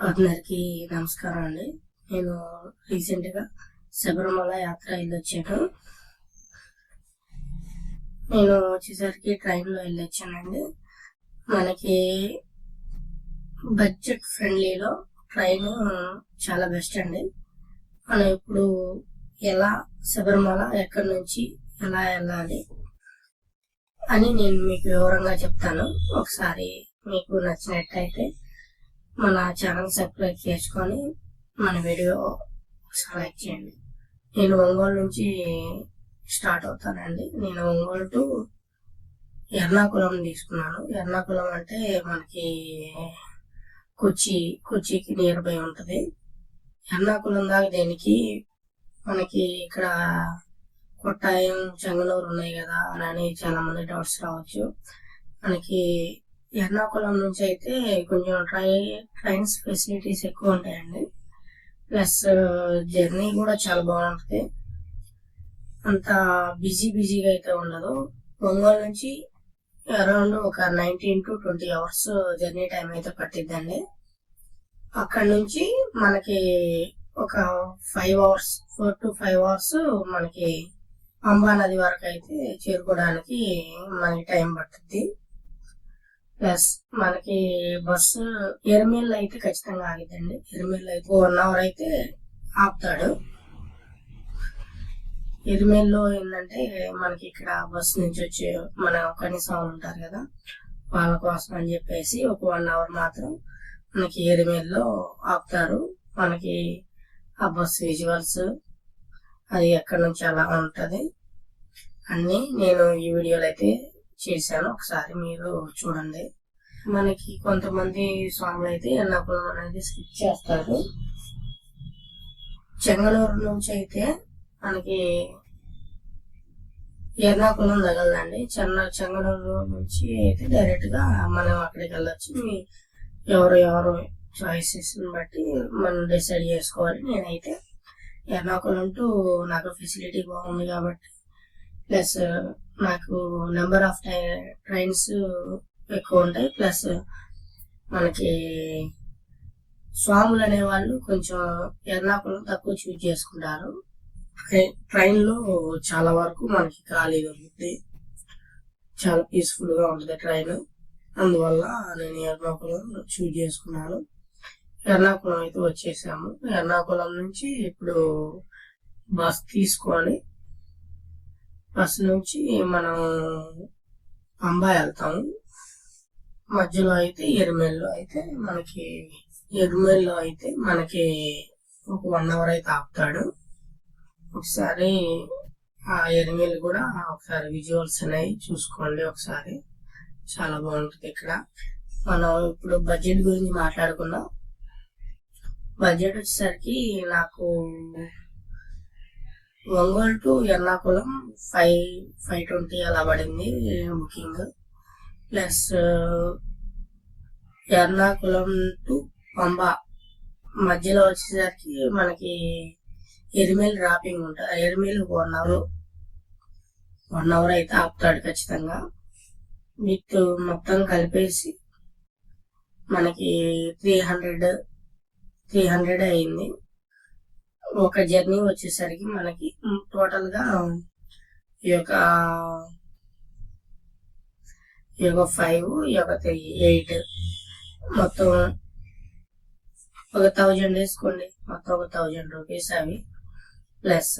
అందరికీ నమస్కారం అండి. నేను రీసెంట్గా శబరిమల యాత్ర వెళ్ళొచ్చాను. నేను వచ్చేసరికి ట్రైన్లో వెళ్ళొచ్చానండి. మనకి బడ్జెట్ ఫ్రెండ్లీలో ట్రైన్ చాలా బెస్ట్ అండి. మనం ఇప్పుడు ఎలా శబరిమల ఎక్కడి నుంచి ఎలా వెళ్ళాలి అని నేను మీకు వివరంగా చెప్తాను. ఒకసారి మీకు నచ్చినట్టయితే మన ఛానల్ సబ్స్క్రైబ్ చేసుకొని మన వీడియో లైక్ చేయండి. నేను ఒంగోలు నుంచి స్టార్ట్ అవుతానండి. నేను ఒంగోలు టు ఎర్నాకుళం తీసుకున్నాను. ఎర్నాకుళం అంటే మనకి కొచ్చికి నియర్ బై ఉంటుంది. ఎర్నాకుళం దాకా దేనికి మనకి ఇక్కడ కొట్టాయం చెంగనూరు ఉన్నాయి కదా అని చాలా మంది డౌట్స్ రావచ్చు. మనకి ఎర్నాకుళం నుంచి అయితే కొంచెం ట్రైన్స్ ఫెసిలిటీస్ ఎక్కువ ఉంటాయండి. ప్లస్ జర్నీ కూడా చాలా బాగుంటుంది. అంత బిజీగా అయితే ఉండదు. ఒంగోలు నుంచి అరౌండ్ ఒక 19 to 20 hours జర్నీ టైం అయితే పట్టిద్దండి. అక్కడ నుంచి మనకి ఒక 4 to 5 hours మనకి పంబా నది వరకు అయితే చేరుకోవడానికి మనకి టైం పట్టుద్ది. ప్లస్ మనకి బస్సు ఎర్మేల్ అయితే ఖచ్చితంగా ఆగిద్దండి. ఎర్మేల్ అయితే 1 hour అయితే ఆపుతాడు. ఎర్మేల్లో ఏంటంటే మనకి ఇక్కడ బస్సు నుంచి వచ్చే మన కనీసం ఉంటారు కదా, వాళ్ళ కోసం అని చెప్పేసి ఒక 1 hour మాత్రం మనకి ఎర్మేల్లో ఆపుతారు. మనకి ఆ బస్సు విజువల్స్ అది ఎక్కడి నుంచి అలా ఉంటది అన్ని నేను ఈ వీడియోలో అయితే చేశాను. ఒకసారి మీరు చూడండి. మనకి కొంతమంది స్వాములు అయితే ఎర్నాకుళం అనేది స్కిప్ చేస్తారు. చెంగనూరు నుంచి అయితే మనకి ఎర్నాకుళం తగలదండి. చెంగనూరు నుంచి అయితే డైరెక్ట్ గా మనం అక్కడికి వెళ్ళొచ్చు. ఎవరు చాయిసెస్ బట్టి మనం డిసైడ్ చేసుకోవాలి. నేనైతే ఎర్నాకుళం టు నాకు ఫెసిలిటీ బాగుంది కాబట్టి, ప్లస్ నాకు నెంబర్ ఆఫ్ ట్రైన్స్ ఎక్కువ ఉంటాయి. ప్లస్ మనకి స్వాములు అనేవాళ్ళు కొంచెం ఎర్నాకుళం తక్కువ చూజ్ చేసుకుంటారు. ట్రైన్లో చాలా వరకు మనకి ఖాళీ దొరుకుతుంది, చాలా పీస్ఫుల్ గా ఉంటుంది ట్రైన్. అందువల్ల నేను ఎర్నాకుళం చూజ్ చేసుకున్నాను. ఎర్నాకుళం అయితే వచ్చేసాము. ఎర్నాకుళం నుంచి ఇప్పుడు బస్ తీసుకొని బస్ నుంచి మనం పంబా వెళ్తాము. మధ్యలో అయితే ఎర్మేల్లో అయితే మనకి ఒక 1 hour అయితే ఆపుతాడు. ఒకసారి ఆ ఎర్మేల్ కూడా ఒకసారి విజువల్స్ అనేవి చూసుకోండి. ఒకసారి చాలా బాగుంటుంది. ఇక్కడ మనం ఇప్పుడు బడ్జెట్ గురించి మాట్లాడుకున్నాం. బడ్జెట్ వచ్చేసరికి నాకు ఒంగోలు టు ఎర్నాకుళం 520 అలా పడింది booking. Plus Ernakulam to Pamba మధ్యలో వచ్చేసరికి మనకి ఎర్మేల్ డ్రాపింగ్ ఉంటుంది. ఎర్మేల్ 1 hour అయితే ఆపుతాడు ఖచ్చితంగా. విత్ మొత్తం కలిపేసి మనకి 300 అయింది. ఒక జర్నీ వచ్చేసరికి మనకి టోటల్ గా ఈ యొక్క 5 ఈ యొక్క 3 8 మొత్తం ఒక 1000 వేసుకోండి. మొత్తం ఒక 1000 రూపీస్ అవి. ప్లస్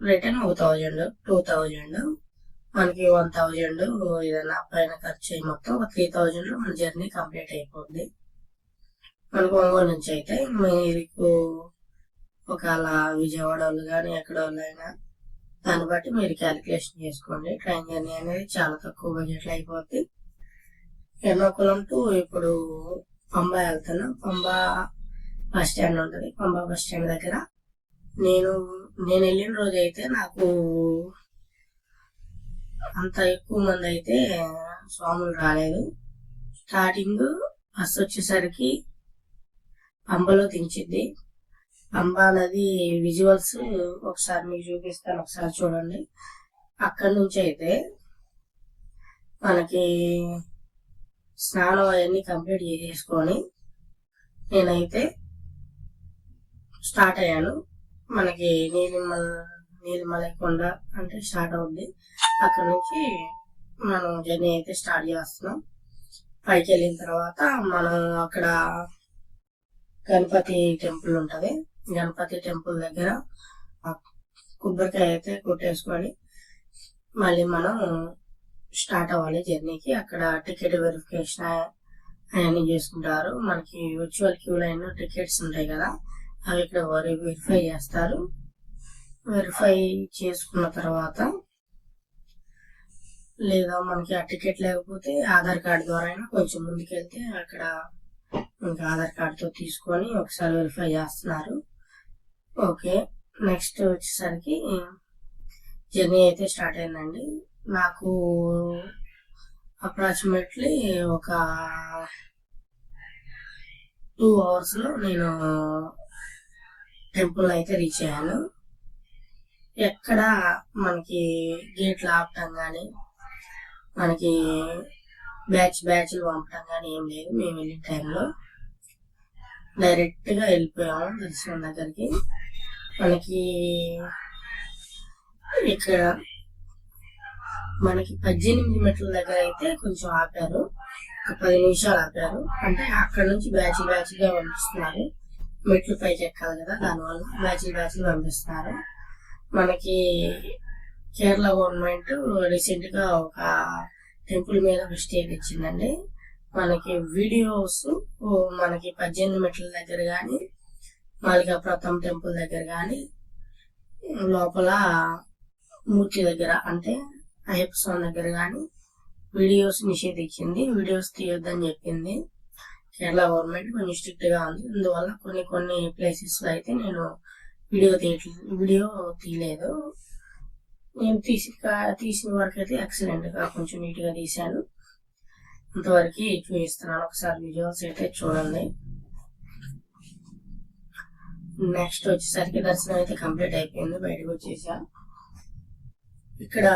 రిటర్న్ ఒక 1000 2000 మనకి 1000 ఏదైనా పైన ఖర్చు అయ్యి మొత్తం ఒక 3000 మన జర్నీ కంప్లీట్ అయిపోద్ది. మనకు ఒంగోలు నుంచి అయితే మీకు ఒకవేళ విజయవాడ వాళ్ళు కానీ ఎక్కడ వాళ్ళైనా దాన్ని బట్టి మీరు క్యాలిక్యులేషన్ చేసుకోండి. ట్రైన్ జర్నీ అనేది చాలా తక్కువ బడ్జెట్లో అయిపోద్ది. ఎర్నాకుళం టు ఇప్పుడు పంబా వెళ్తాను. పంబా బస్ స్టాండ్ ఉంటుంది. పంబా బస్ స్టాండ్ దగ్గర నేను వెళ్ళిన రోజు అయితే నాకు అంత ఎక్కువ మంది అయితే స్వాములు రాలేదు. స్టార్టింగ్ బస్ వచ్చేసరికి పంబలో దించిద్ది. పంబా నది విజువల్స్ ఒకసారి మీకు చూపిస్తాను, ఒకసారి చూడండి. అక్కడి నుంచి అయితే మనకి స్నానం అవన్నీ కంప్లీట్ చేసుకొని నేనైతే స్టార్ట్ అయ్యాను. మనకి నీలిమలై కొండ అంటే స్టార్ట్ అవుద్ది. అక్కడ నుంచి మనం జర్నీ అయితే స్టార్ట్ చేస్తున్నాం. పైకి వెళ్ళిన తర్వాత మనం అక్కడ గణపతి టెంపుల్ ఉంటది. గణపతి టెంపుల్ దగ్గర కొబ్బరికాయ అయితే కొట్టేసుకొని మళ్ళీ మనం స్టార్ట్ అవ్వాలి జర్నీకి. అక్కడ టికెట్ వెరిఫికేషన్ అవన్నీ చేసుకుంటారు. మనకి వర్చువల్ క్యూ లైన్ టికెట్స్ ఉంటాయి కదా, అవి ఇక్కడ వెరిఫై చేస్తారు. వెరిఫై చేసుకున్న తర్వాత లేదా మనకి ఆ టికెట్ లేకపోతే ఆధార్ కార్డు ద్వారా అయినా కొంచెం ముందుకెళ్తే అక్కడ ఇంకా ఆధార్ కార్డుతో తీసుకొని ఒకసారి వెరిఫై చేస్తున్నారు. ఓకే, నెక్స్ట్ వచ్చేసరికి జర్నీ అయితే స్టార్ట్ అయిందండి. నాకు అప్రాక్సిమేట్లీ ఒక 2 అవర్స్ లో నేను టెంపుల్ అయితే రీచ్ అయ్యాను. ఎక్కడ మనకి గేట్లు ఆపటం కానీ మనకి బ్యాచ్లు పంపటం కానీ ఏం లేదు. మేము వెళ్ళిన టైంలో డైరెక్ట్ గా వెళ్ళిపోయాము దర్శనం దగ్గరికి. మనకి ఇక్కడ మనకి 18 మెట్ల దగ్గర అయితే కొంచెం ఆపారు, ఒక 10 నిమిషాలు ఆపారు. అంటే అక్కడ నుంచి బ్యాచ్ గా పంపిస్తున్నారు. మెట్లు పైకి ఎక్కాలి కదా, దానివల్ల బ్యాచ్ పంపిస్తున్నారు. మనకి కేరళ గవర్నమెంట్ రీసెంట్ గా ఒక టెంపుల్ మీద ఒక స్టే ఇచ్చిందండి. మనకి వీడియోస్ మనకి 18 మెట్ల దగ్గర కానీ మాలికాపురం టెంపుల్ దగ్గర కానీ లోపల మూర్తి దగ్గర అంటే అయ్యప్ప స్వామి దగ్గర కానీ వీడియోస్ నిషేధించింది. వీడియోస్ తీయొద్దని చెప్పింది కేరళ గవర్నమెంట్. కొంచెం స్ట్రిక్ట్ గా ఉంది. అందువల్ల కొన్ని ప్లేసెస్ లో అయితే నేను వీడియో తీయలేదు. నేను తీసిన వరకు అయితే ఎక్సలెంట్ గా కొంచెం నీట్ గా తీశాను. అంతవరకు చూపిస్తున్నాను. ఒకసారి విజువల్స్ అయితే చూడండి. నెక్స్ట్ వచ్చేసరికి దర్శనం అయితే కంప్లీట్ అయిపోయింది. బయటకు వచ్చేసా. ఇక్కడ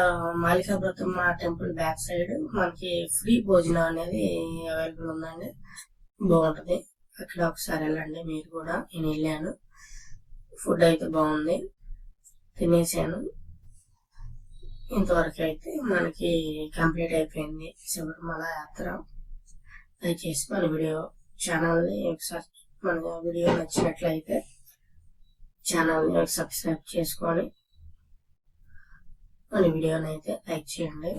మాలికాపురం టెంపుల్ బ్యాక్ సైడ్ మనకి ఫ్రీ భోజనం అనేది అవైలబుల్ ఉందండి. బాగుంటది. అక్కడ ఒకసారి వెళ్ళండి మీరు కూడా. నేను వెళ్ళాను. ఫుడ్ అయితే బాగుంది, తినేసాను. ఇంతవరకు అయితే మనకి కంప్లీట్ అయిపోయింది శబరిమల యాత్ర. దయచేసి ఛానల్ని ఒకసారి మన వీడియో నచ్చినట్లయితే ఛానల్ని సబ్స్క్రైబ్ చేసుకొని మన వీడియోని అయితే లైక్ చేయండి.